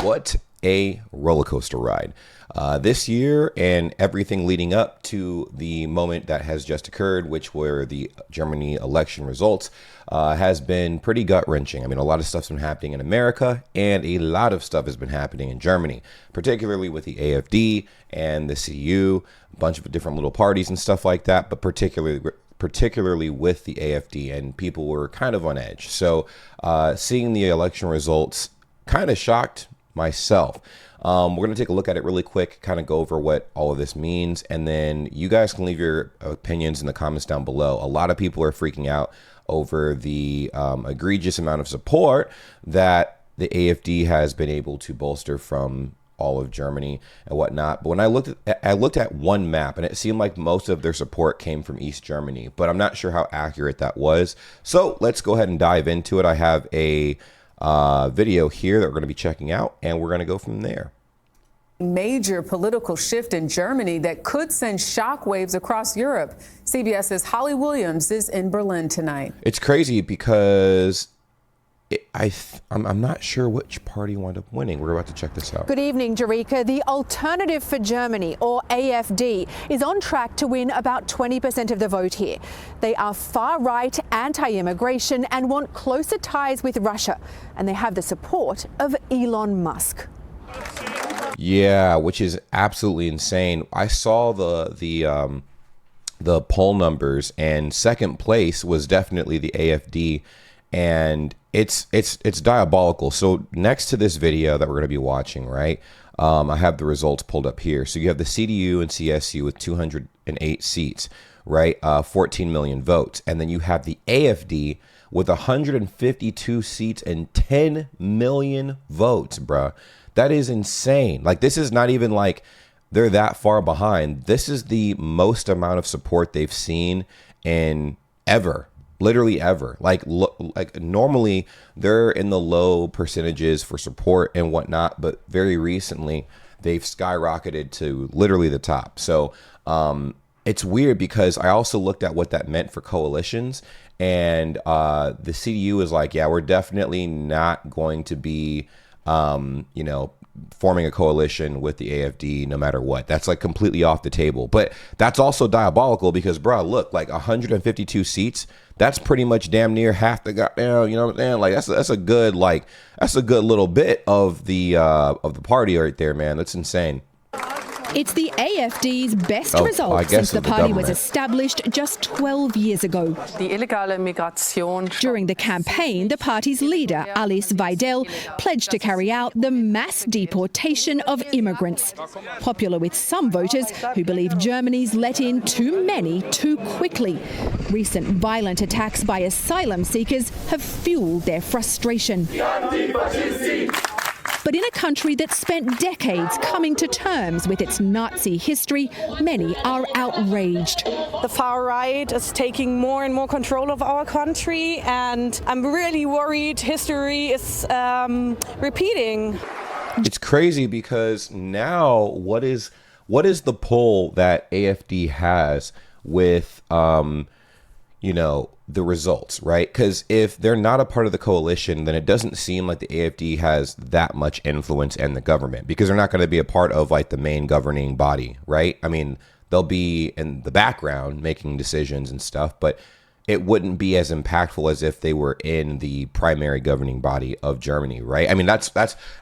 What a roller coaster ride. This year and everything leading up to the moment that has just occurred, which were the Germany election results, has been pretty gut-wrenching. I mean, a lot of stuff's been happening in America, and a lot of stuff has been happening in Germany, particularly with the AfD and the CDU, a bunch of different little parties and stuff like that, but particularly with the AfD, and people were kind of on edge. So seeing the election results kind of shocked myself. We're going to take a look at it really quick, kind of go over what all of this means, and then you guys can leave your opinions in the comments down below. A lot of people are freaking out over the egregious amount of support that the AfD has been able to bolster from all of Germany and whatnot. But when I looked at one map, and it seemed like most of their support came from East Germany, but I'm not sure how accurate that was. So let's go ahead and dive into it. I have a video here that we're going to be checking out, and we're going to go from there. Major political shift in Germany that could send shockwaves across Europe. CBS's Holly Williams is in Berlin tonight. It's crazy because I'm not sure which party wound up winning. We're about to check this out. Good evening, Jerika. The Alternative for Germany, or AfD, is on track to win about 20% of the vote here. They are far-right, anti-immigration, and want closer ties with Russia. And they have the support of Elon Musk. Yeah, which is absolutely insane. I saw the poll numbers, and second place was definitely the AfD, and it's diabolical. So next to this video that we're going to be watching, right, I have the results pulled up here. So you have the CDU and CSU with 208 seats, right, 14 million votes, and then you have the AfD with 152 seats and 10 million votes, bruh. That is insane. Like, this is not even like they're that far behind. This is the most amount of support they've seen in ever. Literally ever. Like normally they're in the low percentages for support and whatnot, but very recently they've skyrocketed to literally the top. So it's weird because I also looked at what that meant for coalitions, and the CDU is like, yeah, we're definitely not going to be forming a coalition with the AfD no matter what. That's like completely off the table. But that's also diabolical because, bro, look, like 152 seats, that's pretty much damn near half the goddamn, you know what I'm saying? Like that's a good little bit of the party right there, man. That's insane. It's the AfD's best result since the party was established just 12 years ago. During the campaign, the party's leader, Alice Weidel, pledged to carry out the mass deportation of immigrants. Popular with some voters who believe Germany's let in too many too quickly. Recent violent attacks by asylum seekers have fueled their frustration. But in a country that spent decades coming to terms with its Nazi history, many are outraged. The far right is taking more and more control of our country, and I'm really worried history is repeating. It's crazy because now what is the pull that AfD has with the results, right? Because if they're not a part of the coalition, then it doesn't seem like the AfD has that much influence in the government, because they're not going to be a part of like the main governing body, right? I mean, they'll be in the background making decisions and stuff, but it wouldn't be as impactful as if they were in the primary governing body of Germany, right? I mean, that's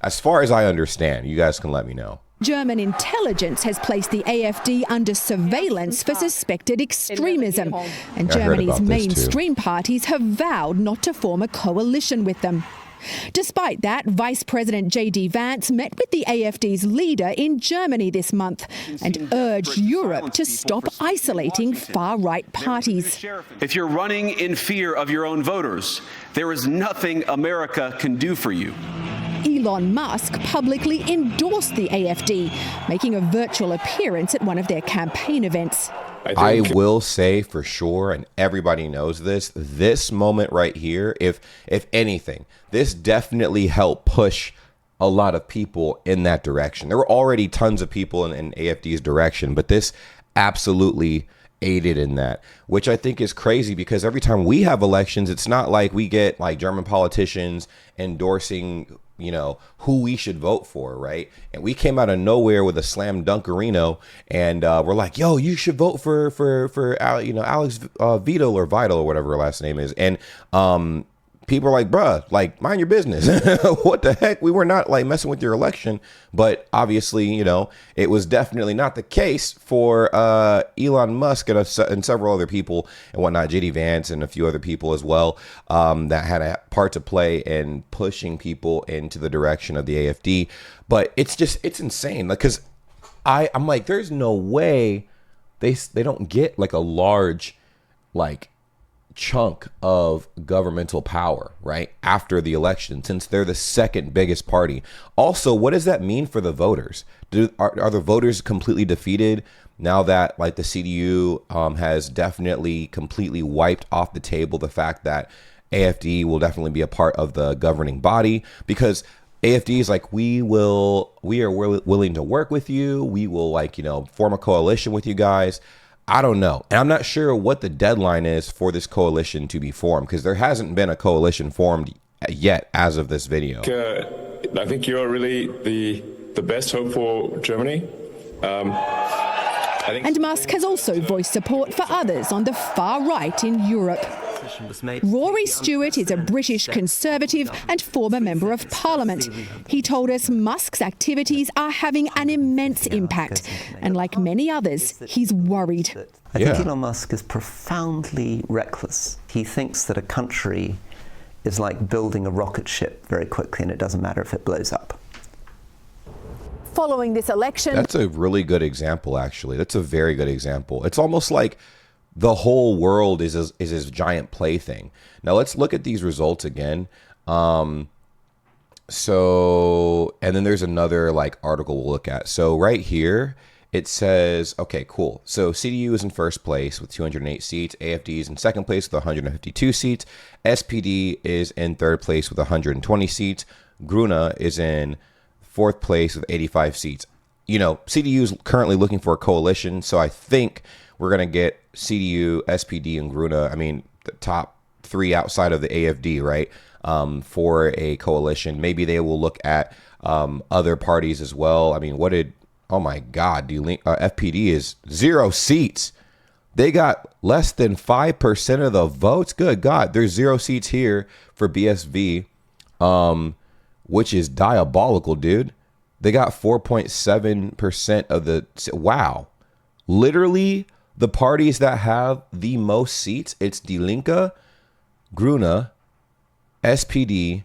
as far as I understand. You guys can let me know. German intelligence has placed the AfD under surveillance for suspected extremism, and Germany's mainstream parties have vowed not to form a coalition with them. Despite that, Vice President J.D. Vance met with the AfD's leader in Germany this month and urged Europe to stop isolating far-right parties. If you're running in fear of your own voters, there is nothing America can do for you. Elon Musk publicly endorsed the AfD, making a virtual appearance at one of their campaign events. I will say for sure, and everybody knows this moment right here, if anything, this definitely helped push a lot of people in that direction. There were already tons of people in AfD's direction, but this absolutely aided in that, which I think is crazy, because every time we have elections, it's not like we get like German politicians endorsing who we should vote for, right? And we came out of nowhere with a slam dunkerino, and we're like, yo, you should vote for Alex Vito or Vital or whatever her last name is. And people are like, bruh, like, mind your business. What the heck? We were not like messing with your election. But obviously, it was definitely not the case for Elon Musk and several other people and whatnot, JD Vance and a few other people as well, that had a part to play in pushing people into the direction of the AFD. But it's insane. Like, because I'm like, there's no way they don't get like a large, like, chunk of governmental power right after the election, since they're the second biggest party. Also, what does that mean for the voters? Are the voters completely defeated now that like the CDU has definitely completely wiped off the table the fact that AFD will definitely be a part of the governing body? Because AFD is like, we are willing to work with you, we will form a coalition with you guys. I don't know. And I'm not sure what the deadline is for this coalition to be formed, because there hasn't been a coalition formed yet as of this video. I think you're really the best hope for Germany. And Musk has also voiced support for others on the far right in Europe. Rory Stewart is a British Conservative and former Member of Parliament. He told us Musk's activities are having an immense impact, and like many others, he's worried. I think Elon Musk is profoundly reckless. He thinks that a country is like building a rocket ship very quickly, and it doesn't matter if it blows up. Following this election... That's a really good example, actually. That's a very good example. It's almost like the whole world is his giant plaything. Now let's look at these results again. And then there's another like article we'll look at. So right here, it says, okay, cool. So CDU is in first place with 208 seats. AFD is in second place with 152 seats. SPD is in third place with 120 seats. Grüne is in fourth place with 85 seats. CDU is currently looking for a coalition. So I think we're going to get CDU, SPD, and Grüne, the top three outside of the AFD, right, for a coalition. Maybe they will look at other parties as well. Oh my God, FPD is 0 seats. They got less than 5% of the votes. Good God, there's 0 seats here for BSV, which is diabolical, dude. They got 4.7% of the, wow. Literally, the parties that have the most seats, it's Die Linke, Grüne, SPD,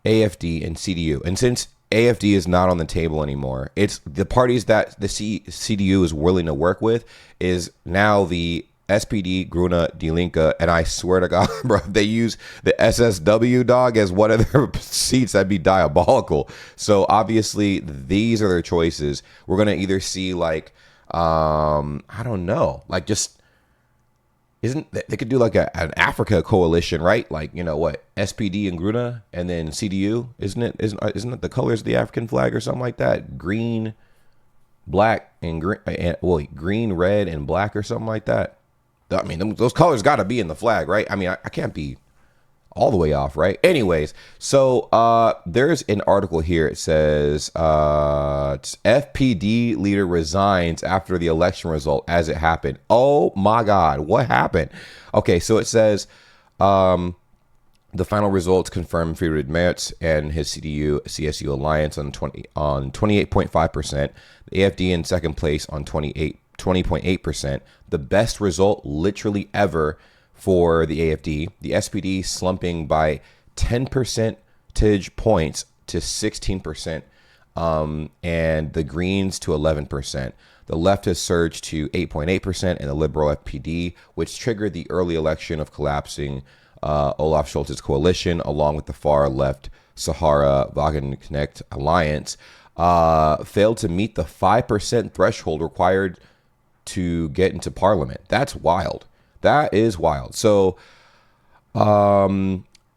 AFD, and CDU. And since AFD is not on the table anymore, it's the parties that the CDU is willing to work with is now the SPD, Grüne, Die Linke, and I swear to God, bro, if they use the SSW dog as one of their seats, that'd be diabolical. So obviously, these are their choices. We're gonna either see like, I don't know, like just they could do like an Africa coalition, right? Like, what, SPD and Grüne, and then CDU, isn't it the colors of the African flag or something like that? Green, black, and green, red, and black or something like that. Those colors got to be in the flag, right? I can't be all the way off, right? Anyways, so there's an article here. It says FPD leader resigns after the election result as it happened. Oh my God, what happened? Okay, so it says the final results confirm Friedrich Merz and his CSU alliance on 28.5%. The AFD in second place on 20.8%. The best result literally ever for the AFD. The SPD slumping by 10 percentage points to 16%, and the Greens to 11%. The left has surged to 8.8%, and the Liberal FPD, which triggered the early election of collapsing Olaf Scholz's coalition, along with the far left Sahara Wagenknecht alliance, failed to meet the 5% threshold required to get into parliament. That's wild. That is wild. So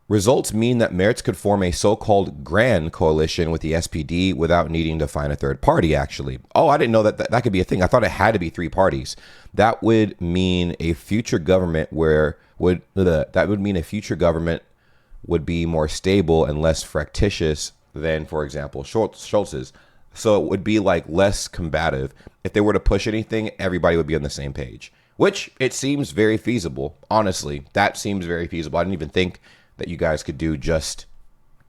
results mean that Merz could form a so-called grand coalition with the SPD without needing to find a third party, actually. Oh, I didn't know that could be a thing. I thought it had to be 3 parties. That would mean a future government would be more stable and less fractious than, for example, Schultz's. So it would be like less combative. If they were to push anything, everybody would be on the same page, which it seems very feasible. Honestly, that seems very feasible. I didn't even think that you guys could do just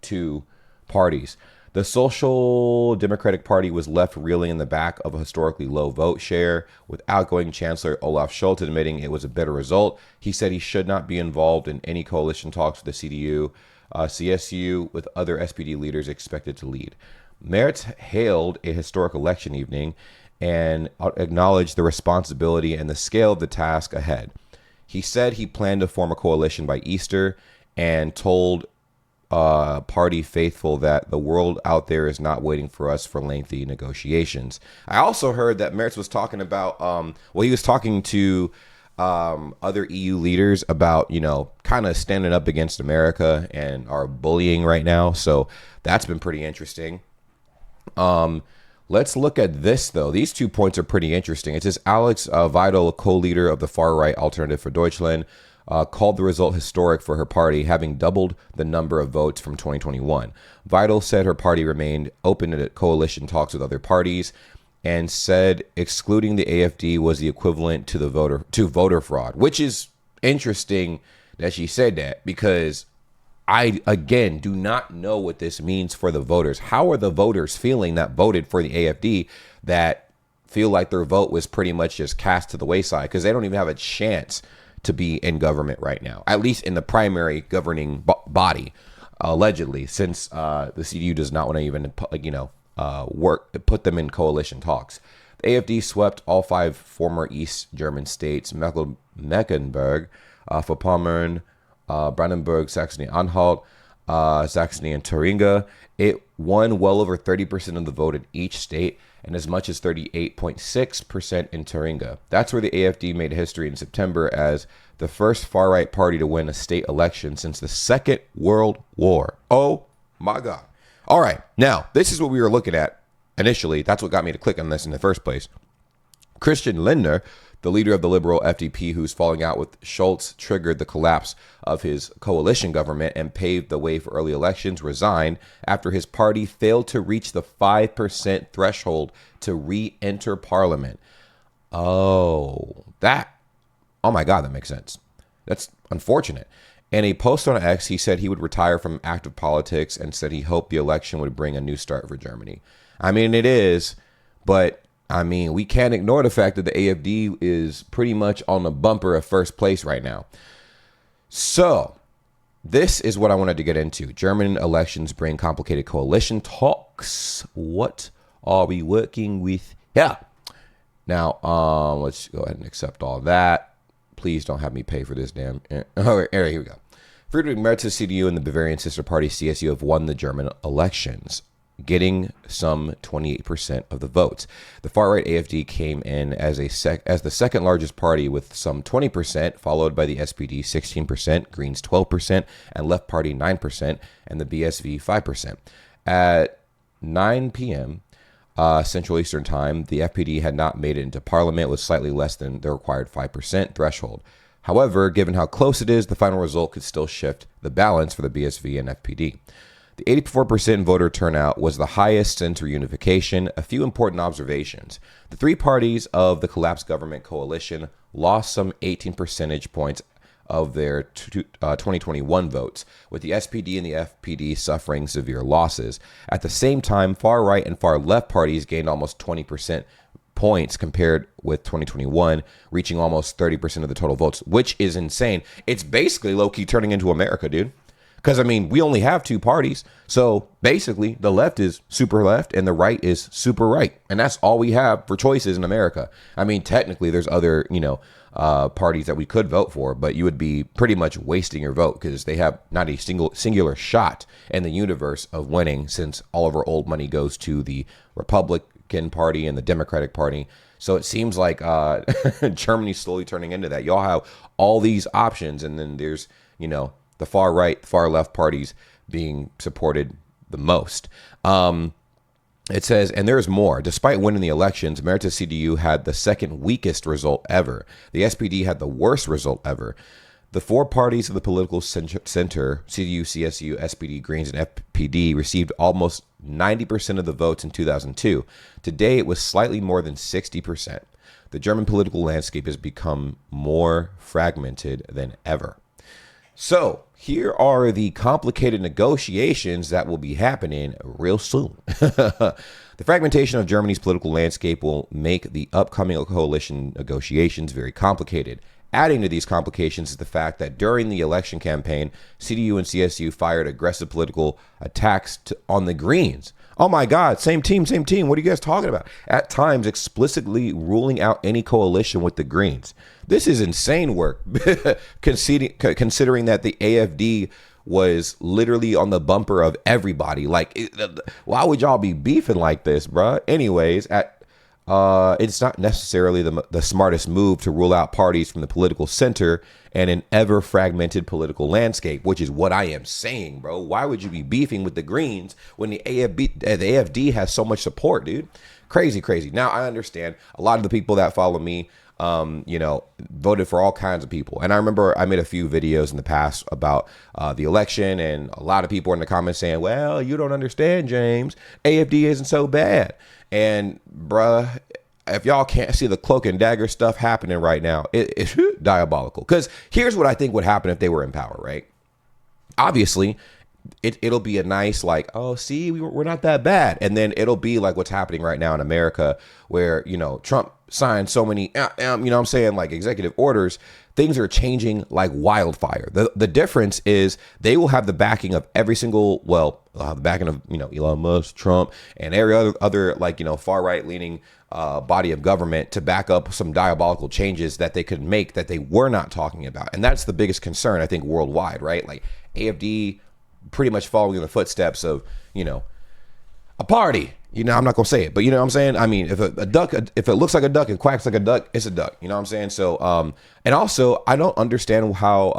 2 parties. The Social Democratic Party was left reeling in the back of a historically low vote share, with outgoing Chancellor Olaf Scholz admitting it was a better result. He said he should not be involved in any coalition talks with the CDU, CSU, with other SPD leaders expected to lead. Merz hailed a historic election evening and acknowledged the responsibility and the scale of the task ahead. He said he planned to form a coalition by Easter and told party faithful that the world out there is not waiting for us for lengthy negotiations. I also heard that Merz was talking about, he was talking to other EU leaders about, kind of standing up against America and our bullying right now. So that's been pretty interesting. Let's look at this, though. These 2 points are pretty interesting. It says Alex Weidel, co-leader of the far-right Alternative for Deutschland, called the result historic for her party, having doubled the number of votes from 2021. Weidel said her party remained open to coalition talks with other parties and said excluding the AfD was the equivalent to voter fraud, which is interesting that she said that, because I, again, do not know what this means for the voters. How are the voters feeling that voted for the AfD, that feel like their vote was pretty much just cast to the wayside because they don't even have a chance to be in government right now, at least in the primary governing body, allegedly, since the CDU does not want to even, put them in coalition talks. The AfD swept all 5 former East German states, Mecklenburg, Vorpommern, Brandenburg, Saxony-Anhalt, Saxony, and Thuringia. It won well over 30% of the vote in each state and as much as 38.6% in Thuringia. That's where the AfD made history in September as the first far-right party to win a state election since the Second World War. Oh my God. All right. Now, this is what we were looking at initially. That's what got me to click on this in the first place. Christian Lindner, the leader of the liberal FDP, who's falling out with Scholz, triggered the collapse of his coalition government and paved the way for early elections, resigned after his party failed to reach the 5% threshold to re-enter parliament. Oh my God, that makes sense. That's unfortunate. In a post on X, he said he would retire from active politics and said he hoped the election would bring a new start for Germany. I mean, it is, but we can't ignore the fact that the AfD is pretty much on the bumper of first place right now. So this is what I wanted to get into. German elections bring complicated coalition talks. What are we working with? Yeah. Now, let's go ahead and accept all that. Please don't have me pay for this damn. All right, here we go. Friedrich Merz's CDU and the Bavarian sister party CSU have won the German elections, getting some 28% of the votes. The far-right AfD came in as the second largest party with some 20%, followed by the SPD 16%, Greens 12%, and Left Party 9%, and the BSV 5%. At 9 p.m. Central Eastern Time, the FPD had not made it into parliament with slightly less than the required 5% threshold. However, given how close it is, the final result could still shift the balance for the BSV and FPD. The 84% voter turnout was the highest since reunification. A few important observations. The 3 parties of the collapsed government coalition lost some 18 percentage points of their 2021 votes, with the SPD and the FPD suffering severe losses. At the same time, far-right and far-left parties gained almost 20% points compared with 2021, reaching almost 30% of the total votes, which is insane. It's basically low-key turning into America, dude. Because, we only have 2 parties. So basically, the left is super left and the right is super right. And that's all we have for choices in America. Technically, there's other, parties that we could vote for, but you would be pretty much wasting your vote because they have not a singular shot in the universe of winning, since all of our old money goes to the Republican Party and the Democratic Party. So it seems like Germany's slowly turning into that. Y'all have all these options, and then there's, the far right, far left parties being supported the most. It says, and there's more. Despite winning the elections, Merz's CDU had the second weakest result ever. The SPD had the worst result ever. The four parties of the political center, CDU, CSU, SPD, Greens, and FPD, received almost 90% of the votes in 2002. Today, it was slightly more than 60%. The German political landscape has become more fragmented than ever. So here are the complicated negotiations that will be happening real soon. The fragmentation of Germany's political landscape will make the upcoming coalition negotiations very complicated. Adding to these complications is the fact that during the election campaign, CDU and CSU fired aggressive political attacks on the Greens. Oh my God, same team. What are you guys talking about? At times, explicitly ruling out any coalition with the Greens. This is insane work, considering that the AFD was literally on the bumper of everybody. Like, why would y'all be beefing like this, bruh? Anyways, it's not necessarily the smartest move to rule out parties from the political center and an ever fragmented political landscape, which is what I am saying, bro. Why would you be beefing with the Greens when the AFD has so much support, dude? Crazy. Now, I understand a lot of the people that follow me, voted for all kinds of people. And I remember I made a few videos in the past about the election, and a lot of people were in the comments saying, well, you don't understand, James. AFD isn't so bad. And bruh, if y'all can't see the cloak and dagger stuff happening right now, it's diabolical. Because here's what I think would happen if they were in power, right? Obviously, it'll be a nice, like, oh, see, we're not that bad. And then it'll be like what's happening right now in America, where, Trump signed so many, like executive orders. Things are changing like wildfire. The difference is they will have the backing of every single, the backing of, Elon Musk, Trump, and every other like, far right leaning body of government to back up some diabolical changes that they could make that they were not talking about. And that's the biggest concern, I think, worldwide, right? Like AFD pretty much following in the footsteps of, a party. I'm not going to say it, but you know what I'm saying? I mean, if if it looks like a duck and quacks like a duck, it's a duck. You know what I'm saying? So, and also, I don't understand how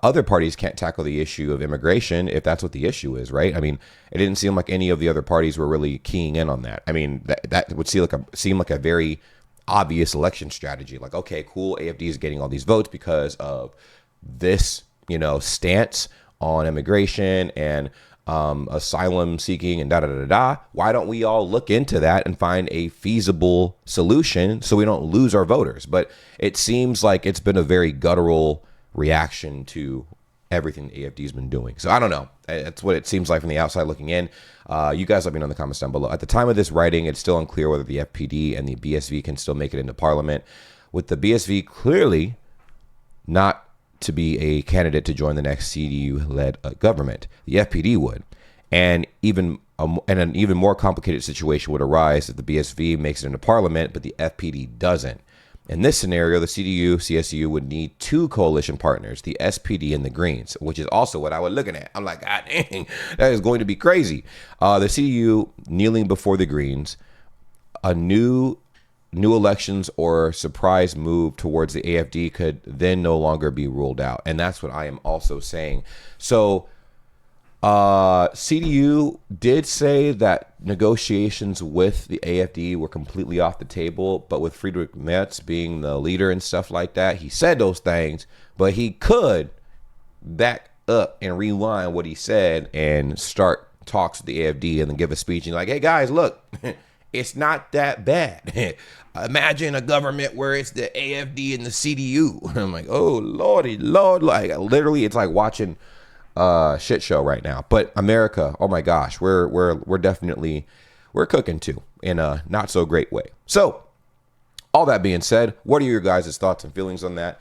other parties can't tackle the issue of immigration if that's what the issue is, right? I mean, it didn't seem like any of the other parties were really keying in on that. I mean, that would seem like a very obvious election strategy. Like, okay, cool, AFD is getting all these votes because of this, stance on immigration and asylum seeking and why don't we all look into that and find a feasible solution so we don't lose our voters? But it seems like it's been a very guttural reaction to everything the AFD has been doing. So I don't know. That's what it seems like from the outside looking in. You guys let me know in the comments down below. At the time of this writing, it's still unclear whether the FPD and the BSV can still make it into parliament, with the BSV clearly not to be a candidate to join the next CDU-led government. The FPD would. And an even more complicated situation would arise if the BSV makes it into parliament, but the FPD doesn't. In this scenario, the CDU, CSU would need two coalition partners, the SPD and the Greens, which is also what I was looking at. I'm like, God dang, that is going to be crazy. The CDU kneeling before the Greens, a new elections or surprise move towards the AFD could then no longer be ruled out. And that's what I am also saying. So CDU did say that negotiations with the AFD were completely off the table, but with Friedrich Merz being the leader and stuff like that, he said those things, but he could back up and rewind what he said and start talks with the AFD and then give a speech and like, hey guys, look, it's not that bad. Imagine a government where it's the AFD and the CDU. I'm like, oh, Lordy, Lord. Like, literally, it's like watching a shit show right now. But America, oh my gosh, we're definitely, we're cooking too in a not so great way. So all that being said, what are your guys' thoughts and feelings on that?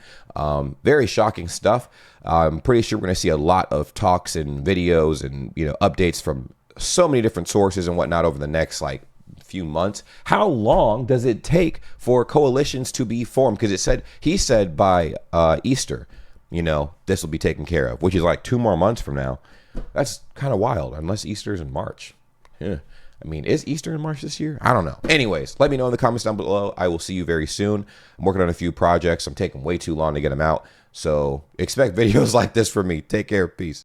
Very shocking stuff. I'm pretty sure we're going to see a lot of talks and videos and, updates from so many different sources and whatnot over the next, few months. How long does it take for coalitions to be formed? Because he said by Easter, this will be taken care of, which is like 2 more months from now. That's kind of wild, unless Easter's in March. Yeah. I mean, is Easter in March this year? I don't know. Anyways, let me know in the comments down below. I will see you very soon. I'm working on a few projects. I'm taking way too long to get them out. So expect videos like this from me. Take care. Peace.